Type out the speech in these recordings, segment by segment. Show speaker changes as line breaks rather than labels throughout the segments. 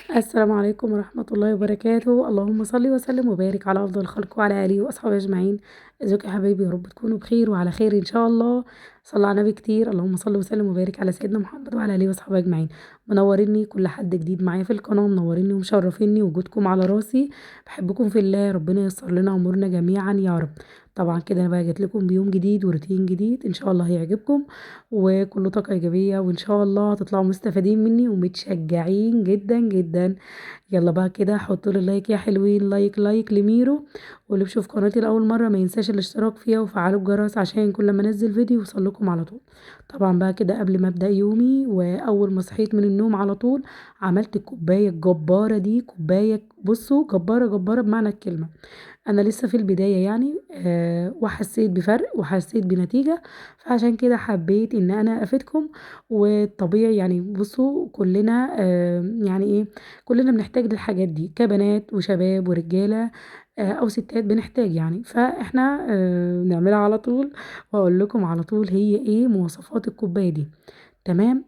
السلام عليكم ورحمة الله وبركاته. اللهم صل وسلم وبارك على أفضل الخلق وعلى آله وأصحابه أجمعين. ازيكم يا حبايبي؟ يا رب تكونوا بخير وعلى خير إن شاء الله. صلى على النبي كتير. اللهم صل وسلم وبارك على سيدنا محمد وعلى آله وأصحابه أجمعين. منوريني كل حد جديد معايا في القناة، منوريني ومشرفيني، وجودكم على راسي. بحبكم في الله، ربنا ييسر لنا أمورنا جميعا يا رب. طبعا كده أنا بقى جيت لكم بيوم جديد وروتين جديد إن شاء الله هيعجبكم، وكله طاقة إيجابية، وإن شاء الله هتطلعوا مستفادين مني ومتشجعين جدا جدا. يلا بقى كده حطوا لي لايك يا حلوين، لايك لايك لميرو. واللي بيشوف قناتي لاول مره ما ينساش الاشتراك فيها وفعلوا الجرس عشان كل ما انزل فيديو يوصل لكم على طول. طبعا بقى كده قبل ما ابدا يومي واول ما صحيت من النوم على طول عملت الكوبايه الجباره دي. كوبايه بصوا جباره جباره بمعنى الكلمه. انا لسه في البدايه يعني وحسيت بفرق وحسيت بنتيجه، فعشان كده حبيت ان انا افيدكم. والطبيعي يعني بصوا كلنا يعني ايه، كلنا بنحتاج للحاجات دي كبنات وشباب ورجالة أو ستات بنحتاج يعني، فإحنا نعملها على طول. وأقول لكم على طول هي إيه مواصفات الكوباية دي. تمام.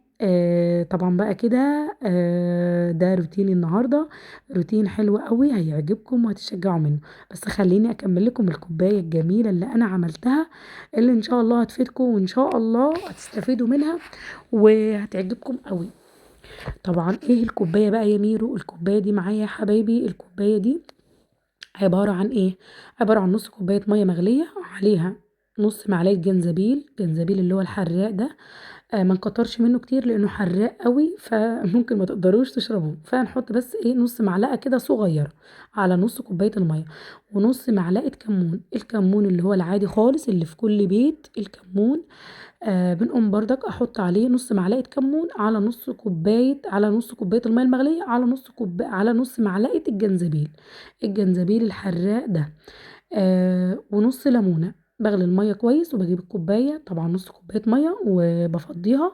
طبعا بقى كده ده روتيني النهاردة. روتين حلو قوي هيعجبكم وهتشجعوا منه. بس خليني أكمل لكم الكوباية الجميلة اللي أنا عملتها، اللي إن شاء الله هتفيدكم وإن شاء الله هتستفيدوا منها وهتعجبكم قوي. طبعا ايه الكوبايه بقى يا ميرو؟ الكوبايه دي معايا يا حبايبي، الكوبايه دي عباره عن ايه؟ عباره عن نص كوبايه ميه مغليه، عليها نص معلقه جنزبيل، جنزبيل اللي هو الحراق ده. ما نكترش منه كتير لانه حراق قوي فممكن ما تقدروش تشربوه، فهنحط بس ايه نص معلقه كده صغيره على نص كوبايه الميه. ونص معلقه كمون، الكمون اللي هو العادي خالص اللي في كل بيت، الكمون. بنقوم بردك احط عليه نص معلقه كمون على نص كوبايه، على نص كوبايه الميه المغليه، على نص على نص معلقه الجنزبيل، الجنزبيل الحراق ده. ونص ليمونه. بغلي الميه كويس وبجيب الكوبايه، طبعا نص كوبايه ميه وبفضيها،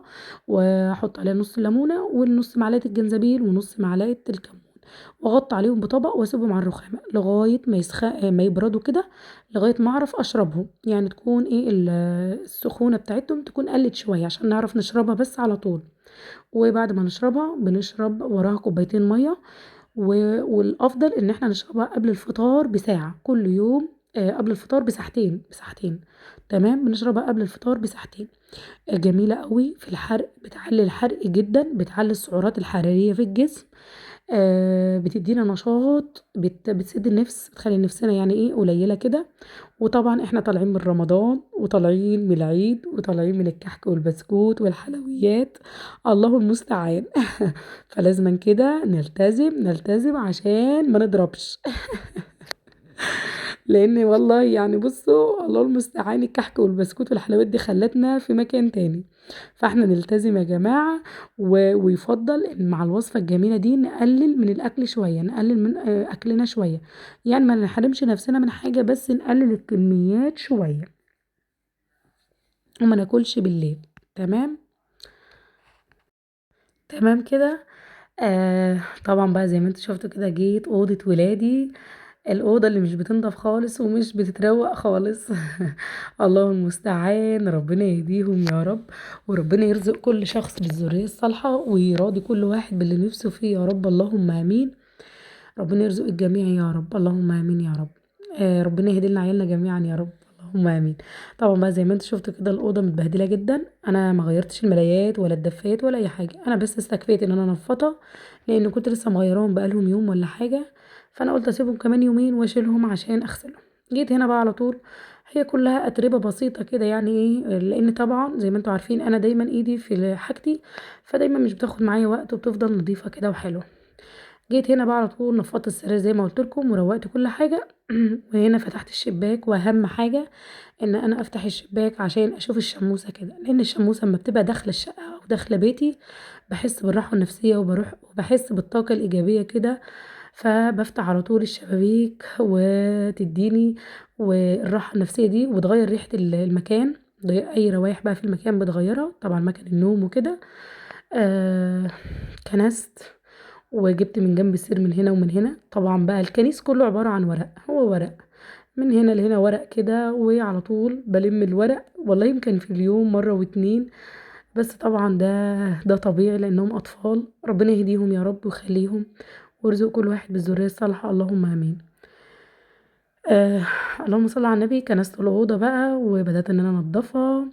واحط عليها نص ليمونه ونص معلقه الجنزبيل ونص معلقه الكمون، واغطي عليهم بطبق واسيبهم على الرخامه لغايه ما يبردوا كده، لغايه ما اعرف اشربهم. يعني تكون ايه السخونه بتاعتهم تكون قلت شويه عشان نعرف نشربها بس على طول. وبعد ما نشربها بنشرب وراها كوبايتين ميه. والافضل ان احنا نشربها قبل الفطار بساعه كل يوم. قبل الفطار بساعتين بساعتين. تمام، بنشربها قبل الفطار بساعتين. جميله قوي في الحرق، بتعلي الحرق جدا، بتعلي السعرات الحراريه في الجسم. بتدينا نشاط، بتسد النفس، بتخلي نفسنا يعني ايه قليلة كده. وطبعا احنا طالعين من رمضان وطالعين من العيد وطالعين من الكحك والبسكوت والحلويات، الله المستعان. فلازم كده نلتزم نلتزم عشان ما نضربش. لان والله يعني بصوا الله المستعان، الكحك والبسكوت والحلويات دي خلتنا في مكان تاني. فاحنا نلتزم يا جماعة. ويفضل إن مع الوصفة الجميلة دي نقلل من الاكل شوية، نقلل من اكلنا شوية. يعني ما نحرمش نفسنا من حاجة بس نقلل الكميات شوية، وما ناكلش بالليل. تمام. تمام كده. طبعا بقى زي ما انتوا شفتوا كده جيت اوضه ولادي، الأوضة اللي مش بتنضف خالص ومش بتتروق خالص. الله المستعان، ربنا يهديهم يا رب. وربنا يرزق كل شخص بالذرية الصالحة ويراضي كل واحد باللي نفسه فيه يا رب، اللهم آمين. ربنا يرزق الجميع يا رب، اللهم آمين يا رب. ربنا يهدي لنا عيالنا جميعا يا رب، اللهم آمين. طبعا بقى زي ما انتوا شفتوا كده الأوضة متبهدلة جدا، أنا ما غيرتش الملايات ولا الدفايات ولا أي حاجة، أنا بس استكفيت إن أنا انفضها لأن كنت لسه مغيراهم بقالهم يوم ولا حاجة. فانا قلت اسيبهم كمان يومين واشيلهم عشان اغسلهم. جيت هنا بقى على طول، هي كلها اتربه بسيطه كده يعني ايه، لان طبعا زي ما انتوا عارفين انا دايما ايدي في حاجتي، فدايما مش بتاخد معايا وقت وبتفضل نظيفه كده وحلوه. جيت هنا بقى على طول نفضت السراير زي ما قلت لكم وروقت كل حاجه. وهنا فتحت الشباك، واهم حاجه ان انا افتح الشباك عشان اشوف الشموسه كده، لان الشموسه لما بتبقى داخله الشقه او داخله بيتي بحس بالراحه النفسيه وبروح وبحس بالطاقه الايجابيه كده. فبفتح على طول الشبابيك وتديني والراحة النفسية دي، وتغير ريحة المكان. اي روايح بقى في المكان بتغيرها، طبعا مكان النوم وكده. آه كنست وجبت من جنب السير من هنا ومن هنا. طبعا بقى الكنيس كله عبارة عن ورق، هو ورق من هنا لهنا ورق كده، وعلى طول بلم الورق والله يمكن في اليوم مرة واتنين. بس طبعا ده طبيعي لانهم اطفال، ربنا يهديهم يا رب ويخليهم ويرزق كل واحد بالذرية الصالحة، اللهم امين. آه اللهم صل على النبي. كنست الأوضة بقى وبدأت إن أنا أنضفها.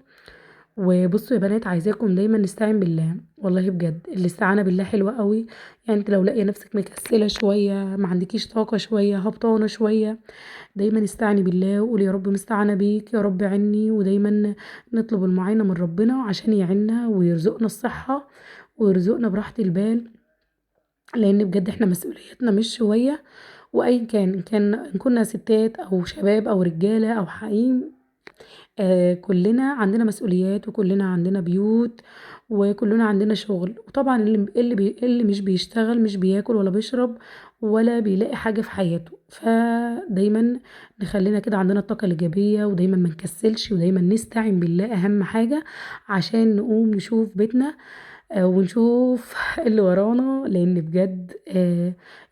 وبصوا يا بنات، عايزاكم دايما نستعين بالله، والله بجد الاستعانة بالله حلوة قوي. يعني انت لو لاقيه نفسك مكسلة شوية، ما عندكيش طاقة شوية، هبطانة شوية، دايما استعيني بالله وقولي يا رب مستعانة بيك يا رب عني. ودايما نطلب المعاينة من ربنا عشان يعيننا ويرزقنا الصحة ويرزقنا براحة البال، لأن بجد احنا مسؤوليتنا مش شوية. وأيا كان، إن كنا ستات أو شباب أو رجالة أو حقيم، كلنا عندنا مسؤوليات وكلنا عندنا بيوت وكلنا عندنا شغل. وطبعا اللي مش بيشتغل مش بياكل ولا بيشرب ولا بيلاقي حاجة في حياته. فدايما نخلينا كده عندنا الطاقة الإيجابية، ودايما ما نكسلش، ودايما نستعين بالله أهم حاجة عشان نقوم نشوف بيتنا ونشوف اللي ورانا. لان بجد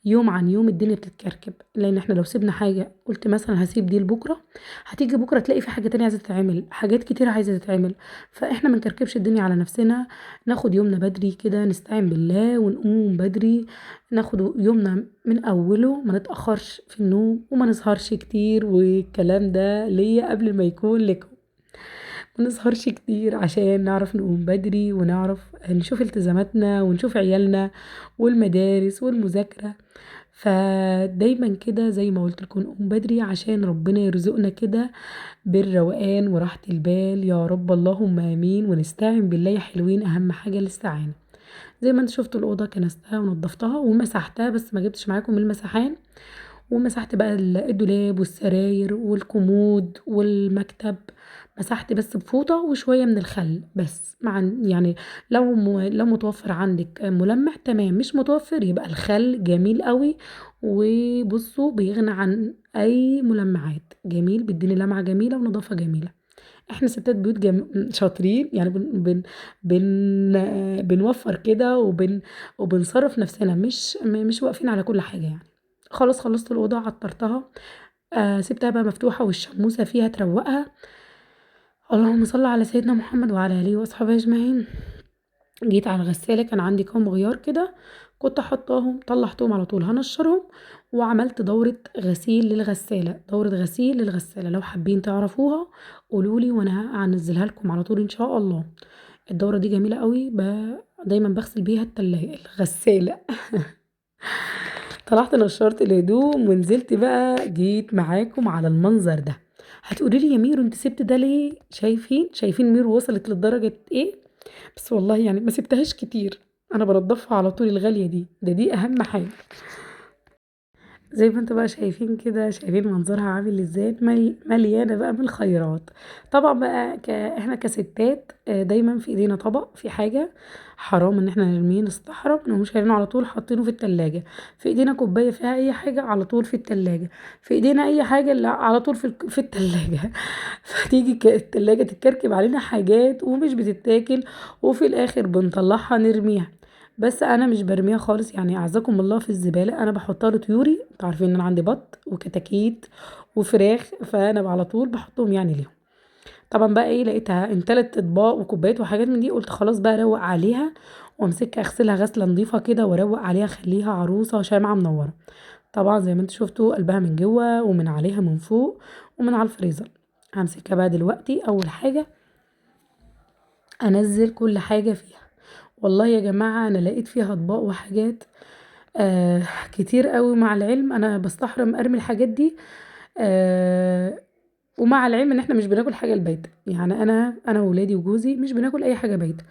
يوم عن يوم الدنيا بتتكركب، لان احنا لو سيبنا حاجة، قلت مثلا هسيب دي لبكرة، هتيجي بكرة تلاقي في حاجة تانية عايزة تتعمل، حاجات كتير عايزة تتعمل. فاحنا ما نكركبش الدنيا على نفسنا، ناخد يومنا بدري كده، نستعين بالله ونقوم بدري، ناخد يومنا من اوله، ما نتأخرش في النوم وما نسهرش كتير. والكلام ده ليا قبل ما يكون لكم. ما نسهرش كتير عشان نعرف نقوم بدري ونعرف نشوف التزاماتنا ونشوف عيالنا والمدارس والمذاكرة. فدايما كده زي ما قلت لكم، نقوم بدري عشان ربنا يرزقنا كده بالروقان وراحة البال يا رب، اللهم امين. ونستعين بالله يا حلوين، اهم حاجة الاستعانة. زي ما انت شفتوا الأوضة كنستها ونضفتها ومسحتها، بس ما جبتش معاكم المسحان. ومسحت بقى الدولاب والسراير والكومود والمكتب، مسحت بس بفوطة وشوية من الخل بس. يعني لو متوفر عندك ملمع تمام، مش متوفر يبقى الخل جميل قوي. وبصوا بيغني عن اي ملمعات، جميل بيديني لمعة جميلة ونظافة جميلة. احنا ستات بيوت شاطرين يعني، بنوفر كده وبنصرف نفسنا، مش واقفين على كل حاجة يعني. خلاص خلصت الأوضة عطرتها، سبتها بقى مفتوحة والشموسة فيها تروقها. اللهم صل على سيدنا محمد وعلى آله وأصحابه أجمعين. جيت على الغسالة، كان عندي كام غيار كده، كنت حطاهم طلعتهم على طول هنشرهم. وعملت دورة غسيل للغسالة، دورة غسيل للغسالة، لو حابين تعرفوها قولولي وانا هنزلها لكم على طول ان شاء الله. الدورة دي جميلة قوي، دايما بغسل بيها الغسالة. طلعت نشرت الهدوم ونزلت بقى، جيت معاكم على المنظر ده. هتقولي لي يا ميرو انت سبت ده ليه؟ شايفين ميرو وصلت لدرجة ايه؟ بس والله يعني ما سبتهاش كتير، انا بنضفها على طول الغالية دي اهم حاجة. زي ما انتوا بقى شايفين كده، شايفين منظرها عامل ازاي، مليانة بقى من الخيرات. طبعا بقى احنا كستات دايما في ايدينا طبق في حاجة، حرام ان احنا نرميه، نستحرم نقوم شايلينه على طول حاطينه في التلاجة. في ايدينا كوباية فيها اي حاجة على طول في التلاجة. في ايدينا اي حاجة لا على طول في التلاجة. فتيجي التلاجة تتكركب علينا حاجات ومش بتتاكل، وفي الاخر بنطلعها نرميها. بس انا مش برميها خالص يعني، اعزكم الله في الزباله، انا بحطها لطيوري. انتوا عارفين ان انا عندي بط وكتاكيت وفراخ، فانا على طول بحطهم يعني ليهم. طبعا بقى ايه، لقيتها امتلت اطباق وكوبايات وحاجات من دي، قلت خلاص بقى اروق عليها وامسكها اغسلها غسله نظيفه كده واروق عليها، اخليها عروسه شامعه منوره. طبعا زي ما انتوا شفتوا قلبها من جوه ومن عليها من فوق ومن على الفريزر. همسكها بقى دلوقتي، اول حاجه انزل كل حاجه فيها. والله يا جماعه انا لقيت فيها اطباق وحاجات كتير قوي، مع العلم انا بستحرم ارمي الحاجات دي. آه ومع العلم ان احنا مش بناكل حاجه البايته، يعني انا وولادي وجوزي مش بناكل اي حاجه بايته.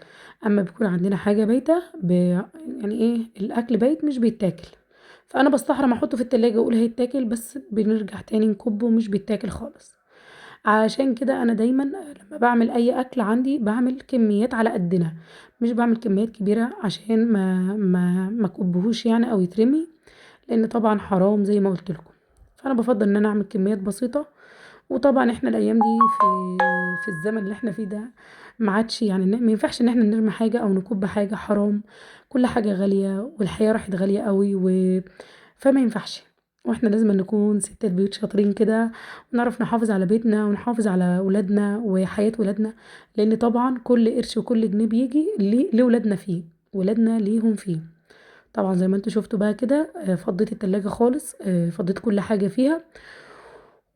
اما بيكون عندنا حاجه بايته يعني ايه، الاكل بايت مش بيتاكل. فانا بستحرم احطه في التلاجة واقول هيتاكل، بس بنرجع تاني نكبه ومش بيتاكل خالص. عشان كده انا دايما لما بعمل اي اكل عندي بعمل كميات على قدنا، مش بعمل كميات كبيره عشان ما كبهوش يعني او يترمي، لان طبعا حرام زي ما قلت لكم. فانا بفضل ان انا اعمل كميات بسيطه. وطبعا احنا الايام دي في الزمن اللي احنا فيه ده، ما عادش يعني ما ينفعش ان احنا نرمي حاجه او نكب حاجه، حرام. كل حاجه غاليه والحياه راحت غاليه قوي فما ينفعش. واحنا لازم نكون ستات بيوت شاطرين كده، ونعرف نحافظ على بيتنا ونحافظ على ولادنا وحياة ولادنا. لان طبعا كل قرش وكل جنيه بيجي لولادنا فيه، ولادنا ليهم فيه. طبعا زي ما انتوا شفتوا بقى كده، فضيت التلاجة خالص، فضيت كل حاجة فيها،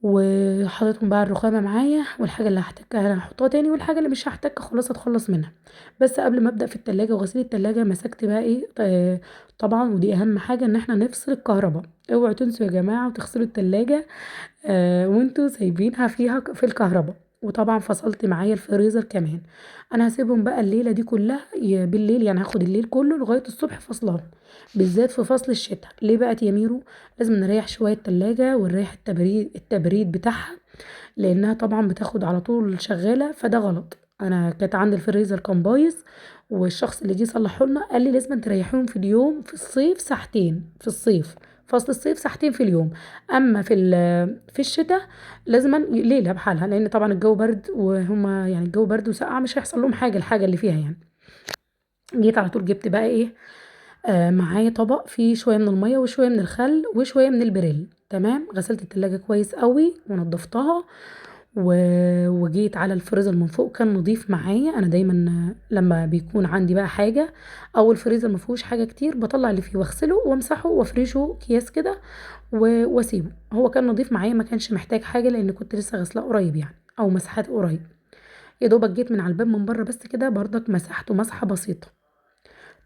وحطيتهم بقى الرخامة معايا، والحاجة اللي هحتاجها انا هحطها تاني، والحاجة اللي مش هحتاجها خلاص هتخلص منها. بس قبل ما ابدأ في التلاجة وغسيل التلاجة، مسكت بقى ايه، طبعا ودي اهم حاجة، ان احنا نفصل الكهرباء. اوعوا تنسوا يا جماعة وتغسلوا التلاجة وانتوا سايبينها فيها في الكهرباء. وطبعا فصلت معايا الفريزر كمان. انا هسيبهم بقى الليله دي كلها بالليل، يعني هاخد الليل كله لغايه الصبح فصلان، بالذات في فصل الشتاء. ليه بقى يا ميرو؟ لازم نريح شويه التلاجة ونريح التبريد بتاعها، لانها طبعا بتاخد على طول شغاله، فده غلط. انا كانت عندي الفريزر كان بايظ، والشخص اللي جه صلحه لنا قال لي لازم تريحيهم في اليوم في الصيف ساعتين، في الصيف فصل الصيف ساعتين في اليوم. اما في الشتاء لازم ليله بحالها، لان طبعا الجو برد، وهما يعني الجو برد وسقعه، مش هيحصل لهم حاجه، الحاجه اللي فيها يعني. جيت على طول جبت بقى ايه، معايا طبق فيه شويه من الميه وشويه من الخل وشويه من البريل. تمام، غسلت التلاجة كويس قوي ونضفتها، وجيت على الفريزر من فوق كان نضيف معايا. انا دايما لما بيكون عندي بقى حاجه، او الفريزر ما فيهوش حاجه كتير، بطلع اللي فيه واغسله وامسحه وافرشه اكياس كده واسيبه. هو كان نضيف معايا، ما كانش محتاج حاجه، لان كنت لسه غسلاه قريب يعني، او مسحات قريب. يا دوبك جيت من على الباب من بره بس كده، برضك مسحته مسحه بسيطه.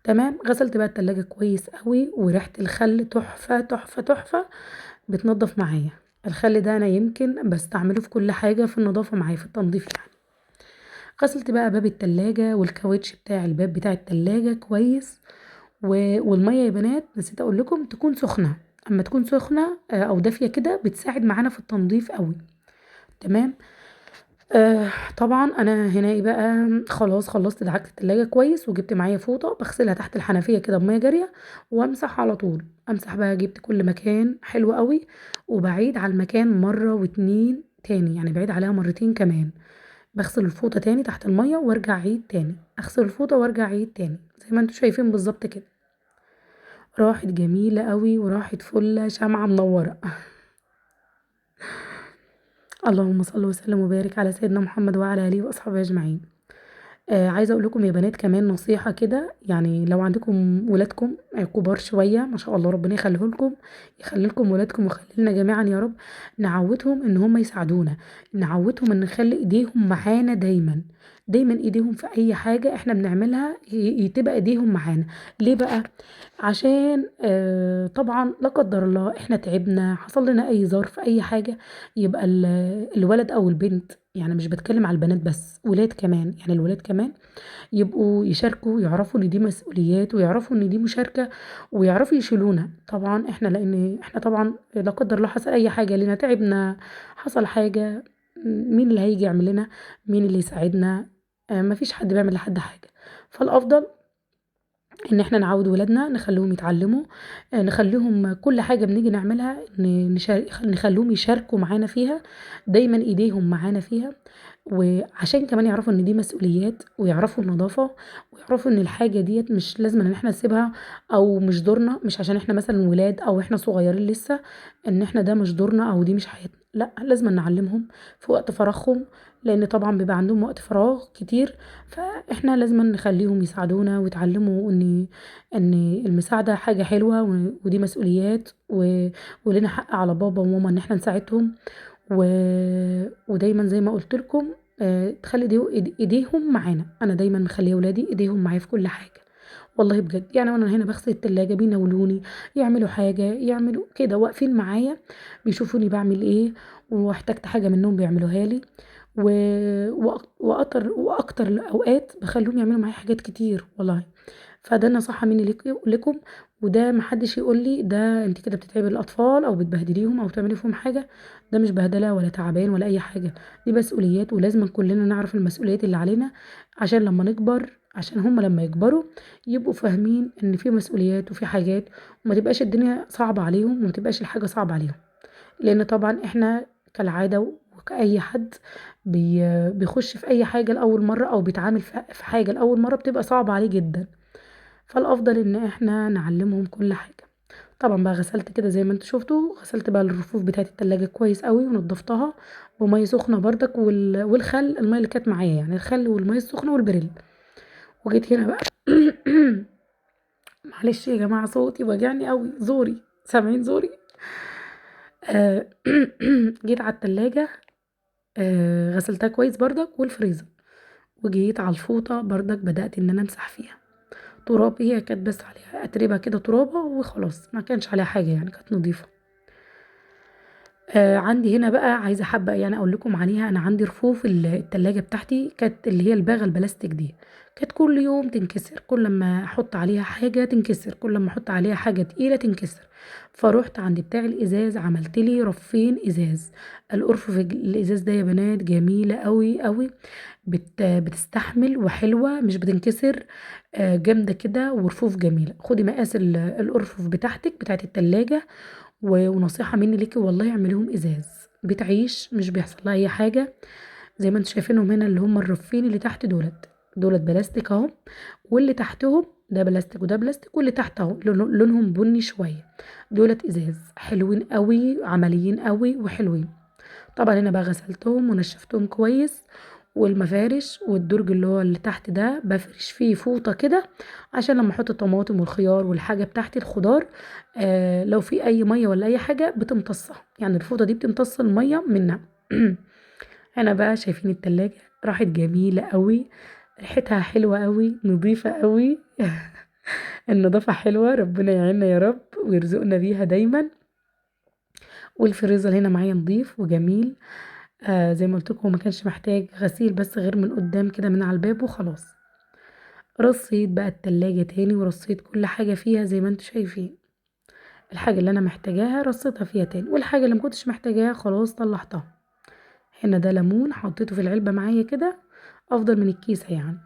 تمام، غسلت بقى التلاجة كويس قوي، وريحه الخل تحفه تحفه تحفه، بتنضف معايا. الخل ده انا يمكن بستعمله في كل حاجه في النظافه معايا، في التنظيف يعني. غسلت بقى باب التلاجة والكاوتش بتاع الباب بتاع التلاجة كويس. والمية يا بنات نسيت اقول لكم تكون سخنة. اما تكون سخنة او دافية كده بتساعد معانا في التنظيف قوي. تمام. طبعا انا هنا إيه بقى، خلاص خلصت دعكت التلاجة كويس، وجبت معايا فوطة بغسلها تحت الحنفية كده بمية جارية، وامسح على طول. امسح بقى، جبت كل مكان حلو قوي، وبعيد على المكان مرة واتنين تاني، يعني بعيد عليها مرتين كمان. بغسل الفوطة تاني تحت المية وارجع اعيد تاني، اغسل الفوطة وارجع اعيد تاني، زي ما انتوا شايفين بالظبط كده. راحت جميلة قوي، وراحت فلة شمعة منورة. اللهم صل وسلم وبارك على سيدنا محمد وعلى اله واصحابه اجمعين. عايزه اقول لكم يا بنات كمان نصيحه كده، يعني لو عندكم ولادكم كبار شويه ما شاء الله، ربنا يخليه لكم، يخلي لكم ولادكم ويخلي لنا جميعا يا رب. نعودهم ان هم يساعدونا، نعودهم ان نخلي ايديهم معانا دايما. دايما ايديهم في اي حاجه احنا بنعملها تبقى ايديهم معانا. ليه بقى؟ عشان طبعا لا قدر الله احنا تعبنا، حصل لنا اي ظرف اي حاجه، يبقى الولد او البنت، يعني مش بتكلم على البنات بس، ولاد كمان، يعني الولاد كمان يبقوا يشاركوا، يعرفوا ان دي مسؤوليات، ويعرفوا ان دي مشاركة، ويعرفوا يشيلونا. طبعا احنا لان احنا طبعا لا قدر الله حصل اي حاجة لنا، تعبنا، حصل حاجة، مين اللي هيجي يعمل لنا؟ مين اللي يساعدنا؟ مفيش حد بيعمل لحد حاجة. فالافضل ان احنا نعود ولادنا، نخليهم يتعلموا، نخليهم كل حاجة بنيجي نعملها نخليهم يشاركوا معانا فيها، دايما ايديهم معانا فيها. وعشان كمان يعرفوا ان دي مسؤوليات، ويعرفوا النظافة، ويعرفوا ان الحاجة ديت مش لازم ان احنا نسيبها، او مش دورنا، مش عشان احنا مثلا ولاد او احنا صغيرين لسه، ان احنا ده مش دورنا او دي مش حياتنا. لا، لازم نعلمهم في وقت فراغهم، لان طبعا بيبقى عندهم وقت فراغ كتير، فاحنا لازم نخليهم يساعدونا ويتعلموا ان المساعدة حاجة حلوة، ودي مسؤوليات، ولنا حق على بابا وماما ان احنا نساعدهم. و... ودايما زي ما قلت لكم، تخلي ايديهم معانا. انا دايما مخليه ولادي ايديهم معايا في كل حاجة، والله بجد. يعني وانا هنا بغسل التلاجة بيناولوني، يعملوا حاجة، يعملوا كده واقفين معايا، بيشوفوني بعمل ايه، واحتجت حاجة منهم بيعملوها لي. و... واكتر الاوقات بخليهم يعملوا معايا حاجات كتير والله. فده نصيحة مني لكم. وده محدش يقول لي ده انت كده بتتعبي الاطفال او بتبهدليهم او بتعملي فيهم حاجة. ده مش بهدلة ولا تعبان ولا اي حاجة، دي مسؤوليات، ولازم كلنا نعرف المسؤوليات اللي علينا، عشان لما نكبر، عشان هم لما يكبروا يبقوا فاهمين ان في مسؤوليات وفي حاجات، وما تبقاش الدنيا صعبة عليهم، وما تبقاش الحاجة صعبة عليهم. لان طبعا احنا كالعادة وكأي حد بيخش في اي حاجة لأول مرة، او بيتعامل في حاجة لأول مرة، بتبقى صعبة عليه جدا. فالافضل ان احنا نعلمهم كل حاجة. طبعا بقى غسلت كده زي ما انتوا شفتوا، غسلت بقى الرفوف بتاعت التلاجة كويس قوي ونضفتها بمية سخنة بردك والخل، المية اللي كانت معايا يعني الخل والمية السخنة والبريل. وجيت هنا بقى معلش يا جماعة صوتي وجعني قوي، زوري سامعين زوري. آه جيت على التلاجة، غسلتها كويس بردك والفريزر، وجيت على الفوطة بردك بدأت ان انا امسح فيها تراب، هي كانت بس عليها اتربة كده ترابة وخلاص، ما كانش عليها حاجة يعني كانت نظيفة. عندي هنا بقى عايزة حابة يعني اقول لكم عليها، انا عندي رفوف التلاجة بتاعتي كانت اللي هي الباغة البلاستيك دي، كانت كل يوم تنكسر، كل ما احط عليها حاجة تنكسر، كل ما احط عليها حاجة تقيلة تنكسر. فروحت عند بتاع الازاز عملت لي رفين ازاز. الارفف الازاز ده يا بنات جميلة قوي قوي، بتستحمل وحلوة مش بتنكسر، جامدة كده ورفوف جميلة. خدي مقاس الارفف بتاعتك بتاعت التلاجة، ونصيحة مني ليكي والله اعمليهم ازاز، بتعيش مش بيحصل لها اي حاجة. زي ما انتوا شايفينهم هنا اللي هم الرفين اللي تحت دولت بلاستيك اهو، واللي تحتهم ده بلاستيك وده بلاستيك، واللي تحت اهو لونهم بني شوية، دولت ازاز حلوين قوي عمليين قوي وحلوين. طبعا هنا بقى غسلتهم ونشفتهم كويس، والمفارش والدرج اللي هو اللي تحت ده بفرش فيه فوطة كده عشان لما احط الطماطم والخيار والحاجة بتاعتي الخضار، لو في اي مية ولا اي حاجة بتمتصها، يعني الفوطة دي بتمتص المية منها. هنا بقى شايفين التلاجة راحت جميلة قوي، ريحتها حلوة قوي نظيفة قوي. النظافة حلوة، ربنا يعيننا يا رب ويرزقنا بيها دايما. والفريزر هنا معايا نظيف وجميل، زي ما قلت لكم ما كانش محتاج غسيل بس غير من قدام كده من على الباب وخلاص. رصيت بقى التلاجة تاني ورصيت كل حاجة فيها زي ما انتوا شايفين، الحاجة اللي انا محتاجاها رصيتها فيها تاني، والحاجة اللي مكنتش محتاجاها خلاص طلعتها. هنا ده ليمون حطيته في العلبة معايا كده، افضل من الكيسة يعني.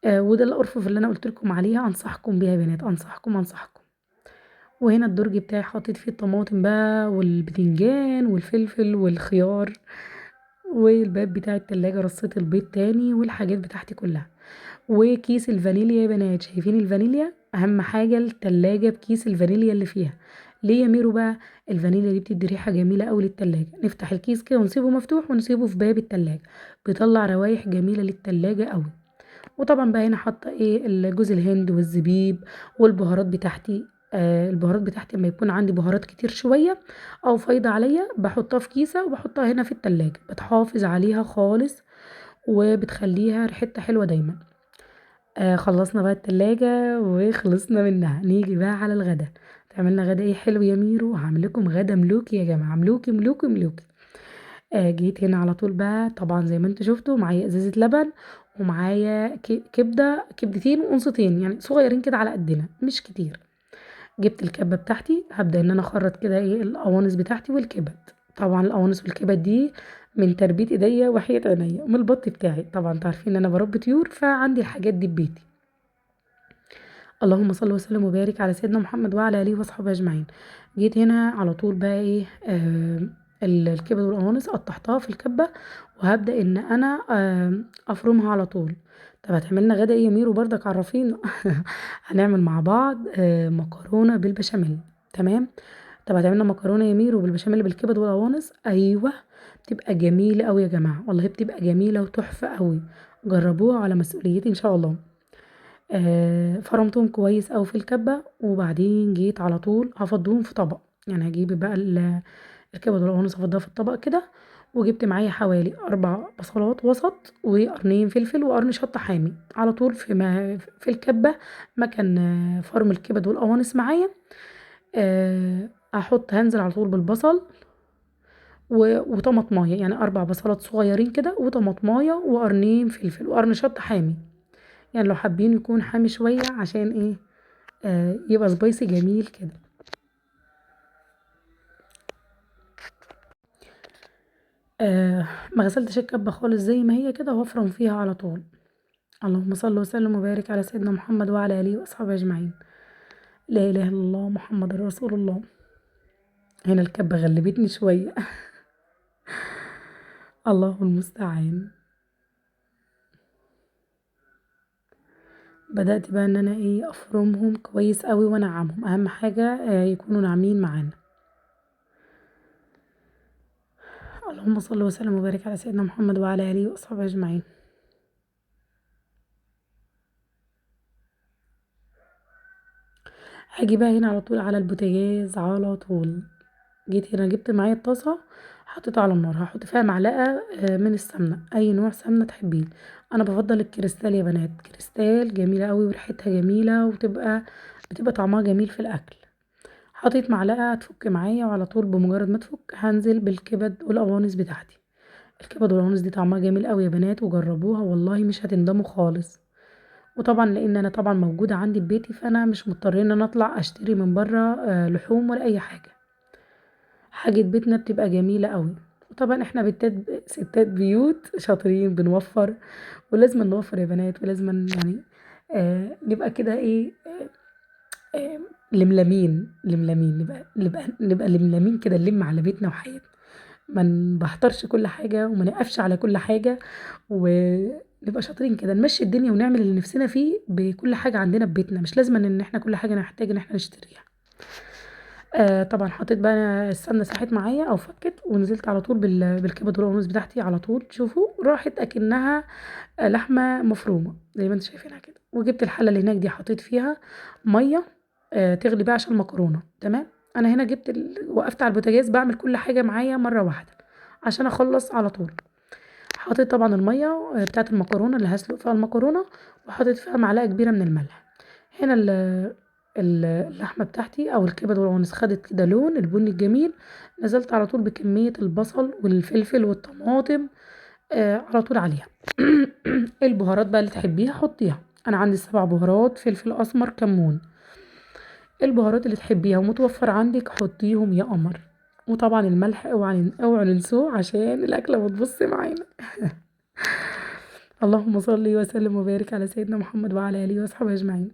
وده الارفف اللي انا قلت لكم عليها، انصحكم بيها يا بنات، انصحكم. وهنا الدرج بتاعي حطيت فيه الطماطم بقى والبتنجان والفلفل والخيار، والباب بتاع التلاجة رصيت البيض تاني والحاجات بتاعتي كلها. وكيس الفانيليا يا بنات، شايفين الفانيليا اهم حاجة التلاجة بكيس الفانيليا اللي فيها. ليه يا ميرو بقى؟ الفانيليا دي بتدي ريحة جميلة قوي للتلاجة، نفتح الكيس كده ونسيبه مفتوح ونسيبه في باب التلاجة، بيطلع روايح جميلة للتلاجة قوي. وطبعا بقى هنا حاطه ايه جوز الهند والزبيب والبهارات بتاعتي. البهارات بتاعتي لما يكون عندي بهارات كتير شويه او فايضه عليا بحطها في كيسه وبحطها هنا في التلاجة، بتحافظ عليها خالص وبتخليها ريحتها حلوه دايما. خلصنا بقى التلاجة وخلصنا منها، نيجي بقى على الغدا. تعملنا غدا ايه حلو يا ميرو؟ هعمل لكم غدا ملوكي يا جماعه، ملوكي ملوكي ملوكي. جيت هنا على طول بقى طبعا زي ما انتوا شفتوا معايا ازازة لبن، ومعايا كبدتين وقنصتين يعني صغيرين كده على قدنا مش كتير. جبت الكبة بتاعتي، هبدأ ان انا اخرط كده ايه القوانص بتاعتي والكبد. طبعا القوانص والكبد دي من تربية ايديا وحياة عينيا من البط بتاعي، طبعا انتوا عارفين ان انا بربي طيور فعندي الحاجات دي ببيتي. اللهم صل وسلم وبارك على سيدنا محمد وعلى اله وصحبه اجمعين. جيت هنا على طول بقى ايه الكبد والقوانص قطعتها في الكبه، وهبدا ان انا افرمها على طول. طب هتعملنا غدا ايه يا ميرو؟ برضك عرفينا. هنعمل مع بعض مكرونه بالبشاميل. تمام. طب هتعملنا مكرونه يا ميرو بالبشاميل بالكبد والقوانص؟ ايوه، بتبقى جميله قوي يا جماعه، والله بتبقى جميله وتحفه قوي، جربوها على مسؤوليتي ان شاء الله. فرمتهم كويس أوي في الكبة، وبعدين جيت على طول هفضهم في طبق، يعني هجيب بقى الكبد والقوانص افضها في الطبق كده. وجبت معايا حوالي 4 بصلات وسط وقرنين فلفل وقرن شطة حامي على طول في الكبة مكان فرم الكبد والقوانص معايا. هنزل على طول بالبصل وطماطمايه، يعني 4 بصلات صغيرين كده وطماطمايه وقرنين فلفل وقرن شطة حامي، يعني لو حابين يكون حامي شوية عشان ايه يبقى سبايسي جميل كده. ما غسلتش الكبة خالص زي ما هي كده وافرم فيها على طول. اللهم صل وسلم وبارك على سيدنا محمد وعلى اله واصحابه اجمعين. لا اله الا الله محمد رسول الله. هنا الكبة غلبتني شوية. الله المستعان. بدأت بقى ان انا افرمهم كويس قوي وانعمهم، اهم حاجة يكونوا ناعمين معانا. اللهم صل وسلم وبارك على سيدنا محمد وعلى اله واصحابه اجمعين. هاجي بقى هنا على طول على البوتاجاز على طول. جيت هنا جبت معايا الطاسة، حطيتها على النار، هحط فيها معلقة من السمنة، اي نوع سمنة تحبيه. انا بفضل الكريستال يا بنات، كريستال جميلة قوي وريحتها جميلة بتبقى طعمها جميل في الاكل. حطيت معلقة تفك معايا، وعلى طول بمجرد ما تفك هنزل بالكبد والقوانص بتاعتي. الكبد والقوانص دي طعمها جميل قوي يا بنات، وجربوها والله مش هتندموا خالص. وطبعا لان انا طبعا موجودة عندي في بيتي، فانا مش مضطرة ان انا اطلع اشتري من بره لحوم ولا اي حاجة. حاجة بيتنا بتبقى جميلة قوي. وطبعا احنا ستات بيوت شاطرين بنوفر، ولازم نوفر يا بنات، ولازم يعني نبقى كده لملمين لملمين، نبقى لملمين كده، نلم على بيتنا وحياتنا. ما نبحترش كل حاجة وما نقفش على كل حاجة، ونبقى شاطرين كده نمشي الدنيا ونعمل اللي نفسنا فيه بكل حاجة عندنا في بيتنا، مش لازم ان احنا كل حاجة نحتاج ان احنا نشتريها. طبعا حطيت بقى السمنة ساحت معايا او فكت، ونزلت على طول بالكبد والقوانص بتاعتي على طول. شوفوا راحت اكنها لحمة مفرومة زي ما انتم شايفينها كده. وجبت الحلة اللي هناك دي حطيت فيها مية تغلي بقى عشان المكرونة. تمام. انا هنا وقفت على البوتاجاز بعمل كل حاجة معايا مرة واحدة عشان اخلص على طول. حطيت طبعا المية بتاعت المكرونة اللي هسلق فيها المكرونة، وحطيت فيها معلقة كبيرة من الملح. هنا اللحمة بتاعتي او الكبد والقوانص خدت كده لون البني الجميل. نزلت على طول بكمية البصل والفلفل والطماطم على طول عليها. البهارات بقى اللي تحبيها حطيها. انا عندي 7 بهارات: فلفل اسمر، كمون. البهارات اللي تحبيها ومتوفر عندك حطيهم يا قمر. وطبعا الملح اوعوا ننسوه عشان الاكله ما تبص معانا. اللهم صل وسلم وبارك على سيدنا محمد وعلى اله وصحبه اجمعين.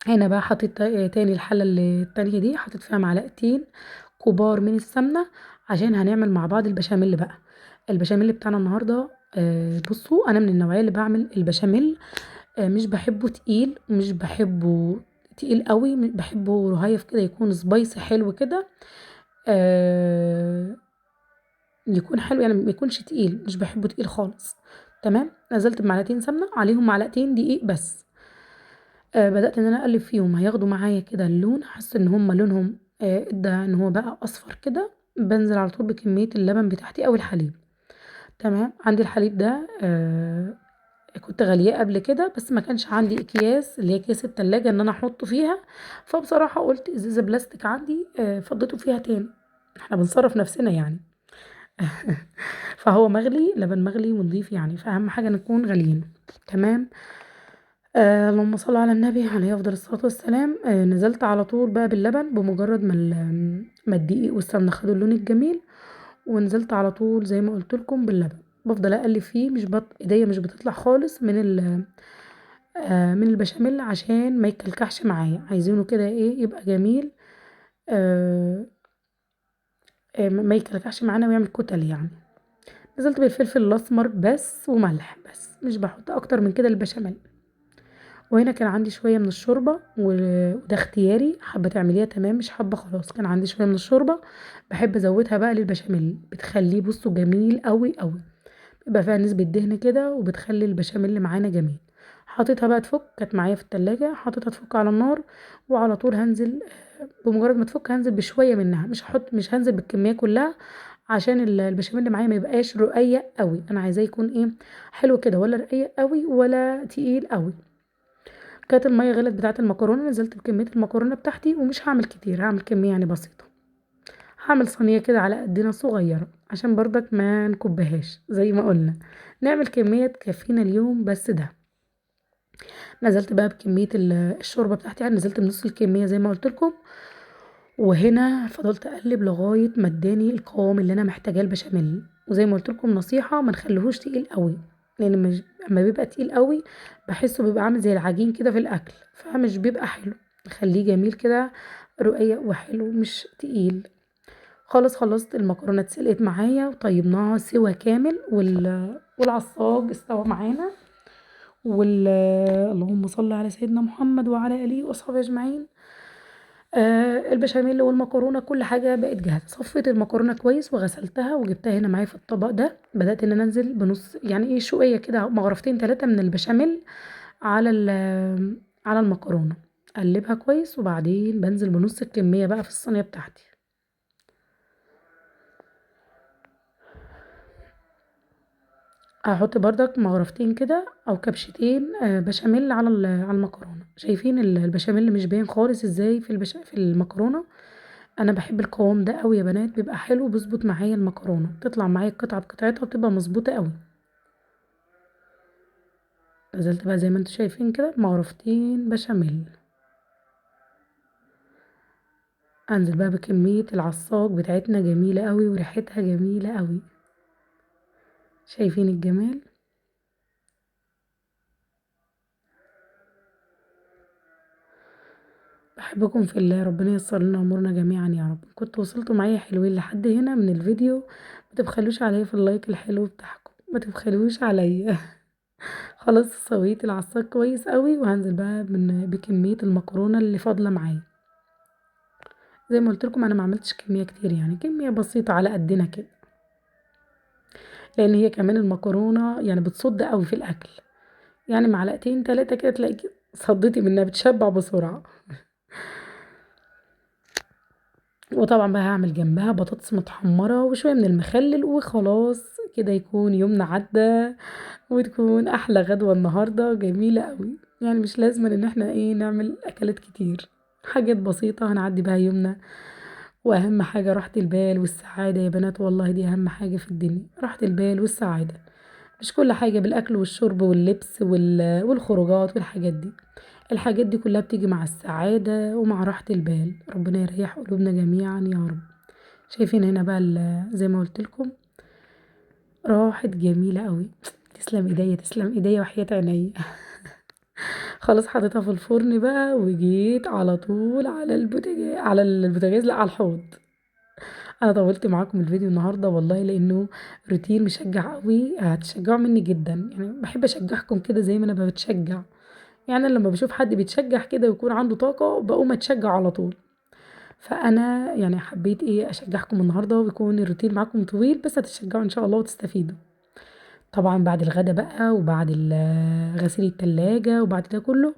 هنا بقى حطيت تاني الحله اللي التانية دي حطيت فيها معلقتين كبار من السمنه، عشان هنعمل مع بعض البشاميل بقى. البشاميل بتاعنا النهارده بصوا انا من النوعيه اللي بعمل البشاميل مش بحبه تقيل، ومش بحبه تقيل قوي، بحبه رهيف كده، يكون سبايسي حلو كده. آه يكون حلو يعني، ما يكونش تقيل، مش بحبه تقيل خالص. تمام. نزلت بمعلقتين سمنه عليهم معلقتين دقيق بس. بدأت ان انا اقلب فيهم، هياخدوا معايا كده اللون، حاسه ان هم لونهم ادى ان هو بقى اصفر كده. بنزل على طول بكميه اللبن بتاعتي او الحليب. تمام. عندي الحليب ده كنت غالياه قبل كده، بس ما كانش عندي اكياس اللي هي اكياس التلاجة ان انا احطه فيها. فبصراحة قلت ازازة بلاستيك عندي فضيته فيها تاني. احنا بنصرف نفسنا يعني. فهو مغلي، لبن مغلي ونضيف يعني، فاهم حاجة نكون غاليين. تمام. اللهم صل على النبي عليه افضل الصلاة والسلام. نزلت على طول بقى باللبن بمجرد ما الدقيق والسمنة خدوا اللون الجميل. ونزلت على طول زي ما قلت لكم باللبن. بفضل اقلب فيه، مش ايديا مش بتطلع خالص من البشاميل عشان ما يكلكعش معايا، عايزينه كده يبقى جميل. آه ما يكلكعش معانا ويعمل كتل يعني. نزلت بالفلفل الاسمر بس وملح بس، مش بحط اكتر من كده البشاميل. وهنا كان عندي شويه من الشوربه وده اختياري، حابه تعمليها تمام، مش حابه خلاص. كان عندي شويه من الشوربه بحب ازودها بقى للبشاميل، بتخليه بصوا جميل قوي قوي. بيبقى فيها نسبة دهن كده، وبتخلي البشاميل اللي معانا جميل. حطيتها بقى تفك، كانت معايا في التلاجة، حطيتها تفك على النار. وعلى طول هنزل بمجرد ما تفك هنزل بشوية منها، مش هنزل بالكمية كلها، عشان البشاميل اللي معايا ما يبقاش رقيق قوي. انا عايزاه يكون حلو كده، ولا رقيق قوي ولا تقيل قوي. كانت المية غلت بتاعه المكرونة، نزلت بكمية المكرونة بتاعتي، ومش هعمل كتير، هعمل كمية يعني بسيطة. هعمل صينية كده على قدنا صغيرة عشان برضك ما نكبهاش زي ما قلنا، نعمل كمية تكفينا اليوم بس. ده نزلت بقى بكمية الشوربة بتاعتي، يعني نزلت بنص الكمية زي ما قلت لكم. وهنا فضلت اقلب لغاية ما اداني القوام اللي انا محتاجاه البشاميل. وزي ما قلت لكم نصيحة، ما نخليهوش تقيل قوي، لان اما بيبقى تقيل قوي بحسه بيبقى عامل زي العجين كده في الاكل، فمش بيبقى حلو. نخليه جميل كده، رقيق وحلو، مش تقيل. خلاص خلصت المكرونة اتسلقت معايا وطيبناها سوا كامل والعصاج استوى معانا. وال اللهم صل على سيدنا محمد وعلى آله وأصحابه أجمعين. البشاميل والمكرونة كل حاجة بقت جاهزة، صفيت المكرونة كويس وغسلتها وجبتها هنا معايا في الطبق ده، بدأت إن أنا أنزل بنص يعني إيه شوية كده مغرفتين 3 من البشاميل على على المكرونة، أقلبها كويس وبعدين بانزل بنص الكمية بقى في الصينية بتاعتي. هاحط بردك مغرفتين كده أو كبشتين بشاميل على على المكرونة، شايفين البشاميل مش باين خالص إزاي في المكرونة؟ أنا باحب القوام ده أوي يا بنات، بيبقى حلو بيضبط معايا المكرونة، بتطلع معايا القطعة بقطعتها وبتبقى مضبوطة أوي. نزلت بقى زي ما انتم شايفين كده بمغرفتين بشاميل، أنزل بقى بكمية العصاج بتاعتنا جميلة أوي وريحتها جميلة أوي، شايفين الجمال؟ باحبكم في الله، ربنا ييسر لنا أمورنا جميعًا يا رب. كنتوا وصلتوا معايا حلوين لحد هنا من الفيديو، ما تبخلوش عليَّ في اللايك الحلو بتاعكم، ما تبخلوش عليَّ. خلاص سويت العصاج كويس أوي وهانزل بقى بكمية المكرونة اللي فاضلة معايا. زي ما قُلت لكم أنا ما عملتش كمية كتير يعني، كمية بسيطة على قدنا كده، لإن هي كمان المكرونة يعني بتصُد أوي في الأكل، يعني معلقتين 3 كده تلاقيكِ صدّيتِ منها، بتشبع بسرعة. وطبعًا بقى هاعمل جنبها بطاطس متحمّرة وشوية من المخلل وخلاص كده يكون يومنا عدّى، وتكون أحلى غدوة النهارده جميلة أوي، يعني مش لازمًا إن إحنا إيه نعمل أكلات كتير، حاجات بسيطة هنعدّي بيها يومنا، وأهم حاجة راحة البال والسعادة يا بنات والله دي أهم حاجة في الدنيا، راحة البال والسعادة، مش كل حاجة بالأكل والشرب واللبس والخروجات والحاجات دي. الحاجات دي كلها بتيجي مع السعادة ومع راحة البال، ربنا يريح قلوبنا جميعا يا رب. شايفين هنا بقى زي ما قلت لكم راحت جميلة قوي. تسلم ايديا تسلم ايديا وحياة عينيا. خلاص حطيتها في الفرن بقى وجيت على طول على البوتاجاز لا على الحوض. انا طولت معاكم الفيديو النهارده والله لانه روتين مشجع قوي، هتشجعوا مني جدا يعني بحب اشجعكم كده زي ما انا بتشجع، يعني أنا لما بشوف حد بيتشجع كده ويكون عنده طاقة بقوم اتشجع على طول. فأنا يعني حبيت إيه أشجعكم النهاردة ويكون الروتين معاكم طويل بس هتشجعوا إن شاء الله وتستفيدوا. طبعا بعد الغدا بقى وبعد غسيل التلاجة وبعد ده كله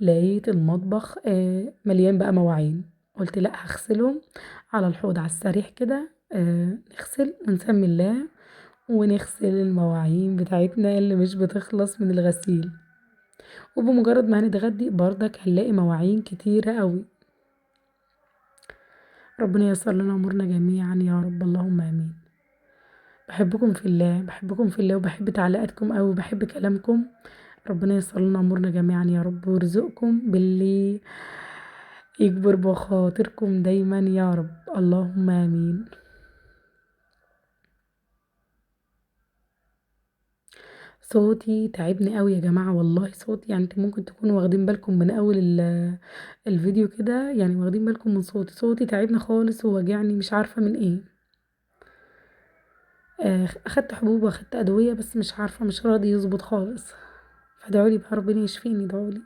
لقيت المطبخ مليان بقى مواعين، قلت لأ هغسلهم على الحوض على السريع كده، نغسل ونسمي الله ونغسل المواعين بتاعتنا اللي مش بتخلص من الغسيل، وبمجرد ما هنتغدي بردك هنلاقي مواعين كتيرة قوي. ربنا ييسر لنا أمورنا جميعا يا رب اللهم آمين. بحبكم في الله بحبكم في الله وبحب تعليقاتكم قوي وبحب كلامكم، ربنا ييسر لنا أمورنا جميعا يا رب ويرزقكم باللي يكبر بخاطركم دايما يا رب اللهم آمين. صوتي تعبني قوي يا جماعة والله، صوتي يعني انتوا ممكن تكونوا واخدين بالكم من أول الفيديو كده، يعني واخدين بالكم من صوتي تعبني خالص ووجعني مش عارفة من ايه. أخدت حبوب وأخدت أدوية بس مش عارفة مش راضي يظبط خالص، فادعولي بقى ربنا يشفيني ادعولي.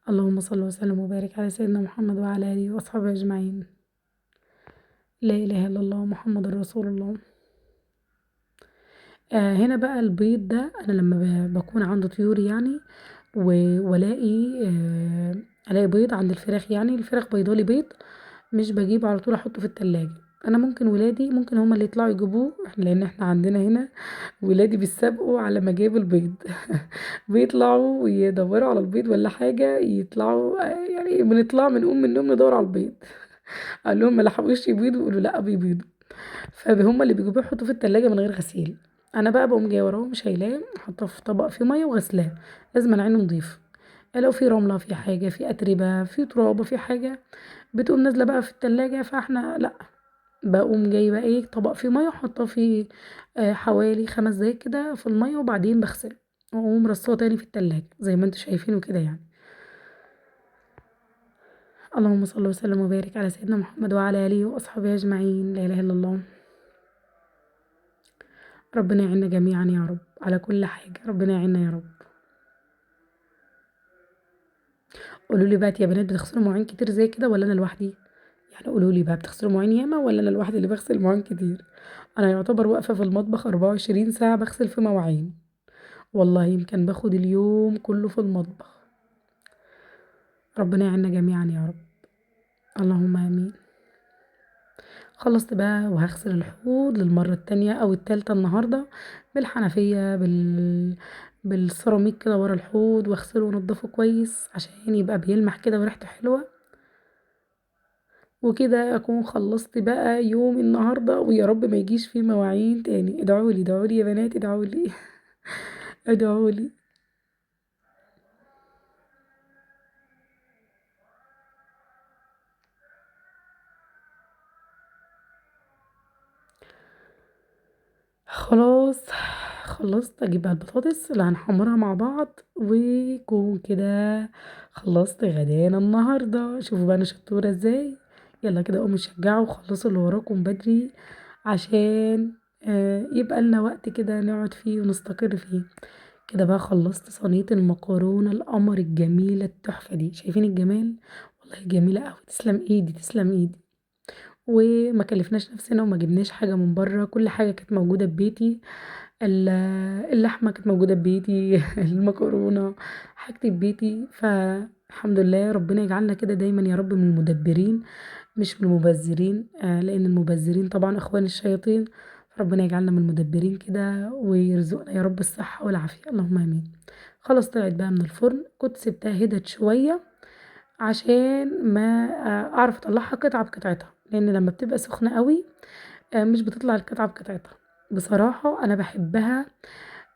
اللهم صل وسلم وبارك على سيدنا محمد وعلى آله وأصحابه أجمعين. لا إله إلا الله محمد رسول الله. هنا بقى البيض ده أنا لما بكون عند طيوري يعني والاقي الاقي بيض عند الفراخ، يعني الفراخ بيضالي بيض مش بجيبه على طول احطه في التلاجة، انا ممكن ولادي ممكن هما اللي يطلعوا يجيبوه لان احنا عندنا هنا ولادي بيسابقوا على مجاب البيض. بيطلعوا ويدوروا على البيض ولا حاجة يطلعوا، يعني بنطلع بنقوم من النوم ندور على البيض. قال لهم ما لحقوش يبيضوا يقولوا لا بيبيضوا، فهم اللي بيجيبوه يحطوه في التلاجة من غير غسيل. انا بقى بقوم جايه وراهم شايلاه حاطاه في طبق فيه ميه وغسلاه، لازم عينه نضيف، لو في رمله في حاجه في اتربه في ترابه في حاجه بتقوم نازله بقى في التلاجة، فاحنا لا بقوم جاي بقى ايه طبق فيه ميه وحاطاه فيه حوالي 5 دقايق كده في الميه وبعدين بغسله واقوم رصاه تاني في التلاجة زي ما انتوا شايفينه كده يعني. اللهم صل وسلم وبارك على سيدنا محمد وعلى آله وأصحابه أجمعين. لا إله إلا الله. ربنا يعيننا جميعا يا رب على كل حاجة، ربنا يعيننا يا رب. قولوا لي بقى يا بنات، بتغسلوا مواعين كتير زي كده ولا أنا لوحدي؟ يعني قولوا لي بقى، بتغسلوا مواعين ياما ولا أنا لوحدي اللي بغسل مواعين كتير؟ أنا يعتبر واقفة في المطبخ 24 ساعة بغسل في مواعين، والله يمكن باخد اليوم كله في المطبخ. ربنا يعيننا جميعا يا رب، اللهم آمين. خلصت بقى وهغسل الحوض للمرة التانية أو التالتة النهاردة بالحنفية بالسيراميك كده ورا الحوض، واغسله وانضفه كويس عشان يبقى بيلمع كده وريحته حلوة. وكده أكون خلصت بقى يوم النهاردة، ويا رب ما يجيش فيه مواعين تاني. ادعولي ادعولي يا بنات، ادعولي ادعولي. خلاص خلصت، اجيب بقى البطاطس اللي هنحمرها مع بعض ويكون كده خلصت غدانا النهارده. شوفوا بقى انا شطوره ازاي. يلا كده قوموا شجعوا وخلصوا اللي وراكم بدري عشان يبقى لنا وقت كده نقعد فيه ونستقر فيه. كده بقى خلصت صينيه المكرونه القمر الجميله التحفه دي، شايفين الجمال؟ والله جميله قوي، تسلم ايدي تسلم ايدي. وما كلفناش نفسنا وما جبناش حاجه من بره، كل حاجه كانت موجوده ببيتي. ال- اللحمة كانت موجودة ببيتي المكرونة حاجتي ببيتي، فالحمد لله. ربنا يجعلنا كده دايما يا رب من المدبرين مش من المبذرين، لأن المبذرين طبعا إخوان الشياطين. ربنا يجعلنا من المدبرين كده ويرزقنا يا رب الصحة والعافية، اللهم آمين. خلاص طلعت بقى من الفرن، كنت سبتها هدت شوية عشان ما أعرف أطلعها قطعة بقطعتها، لأن لما بتبقى سخنة قوي مش بتطلع القطعة بقطعتها. بصراحة أنا بحبها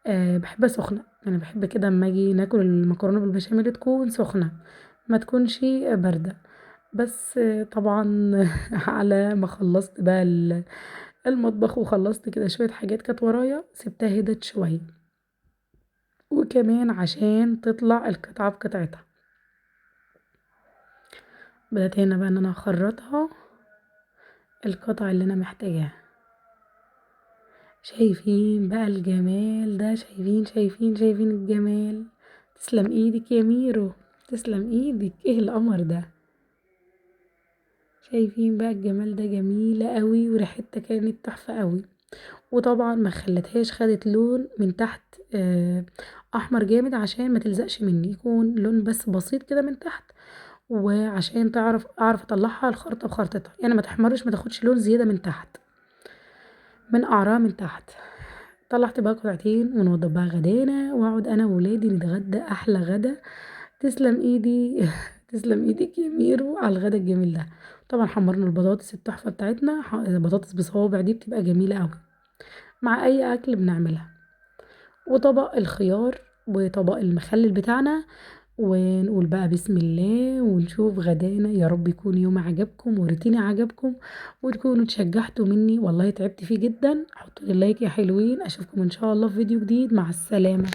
بحبها سخنة، يعني بحب كده اما اجي ناكل المكرونة بالبشاميل تكون سخنة، ما تكونش باردة. بس طبعا على ما خلصت بقى المطبخ وخلصت كده شوية حاجات كانت ورايا، سبتها هدت شوية، وكمان عشان تطلع القطعة بقطعتها. بدأت هنا بقى ان انا اخرطها القطع اللي انا محتاجاها. شايفين بقى الجمال ده؟ شايفين الجمال؟ تسلم ايدك يا ميرو، تسلم ايدك. ايه القمر ده؟ شايفين بقى الجمال ده؟ جميلة قوي وريحتها كانت تحفة قوي. وطبعا ما خلتهاش خدت لون من تحت احمر جامد عشان ما تلزقش مني، يكون لون بس بسيط كده من تحت، وعشان اعرف اطلعها الخرطة بخرطتها، يعني ما تحمرش ما تاخدش لون زيادة من تحت من قعرها من تحت. طلعت بقى قطعتين ونوضب بقى غدانا، واقعد انا وولادي نتغدى احلى غدا. تسلم ايدي تسلم ايدك يا ميرو على الغدا الجميل ده. طبعا حمرنا البطاطس التحفه بتاعتنا، البطاطس بصوابع دي بتبقى جميله قوي مع اي اكل بنعملها. وطبق الخيار وطبق المخلل بتاعنا، ونقول بقى بسم الله ونشوف غدانا. يا رب يكون يوم عجبكم وروتيني عجبكم وتكونوا اتشجعتوا مني، والله تعبت فيه جدا. حطوا لي لايك يا حلوين، اشوفكم ان شاء الله في فيديو جديد، مع السلامه.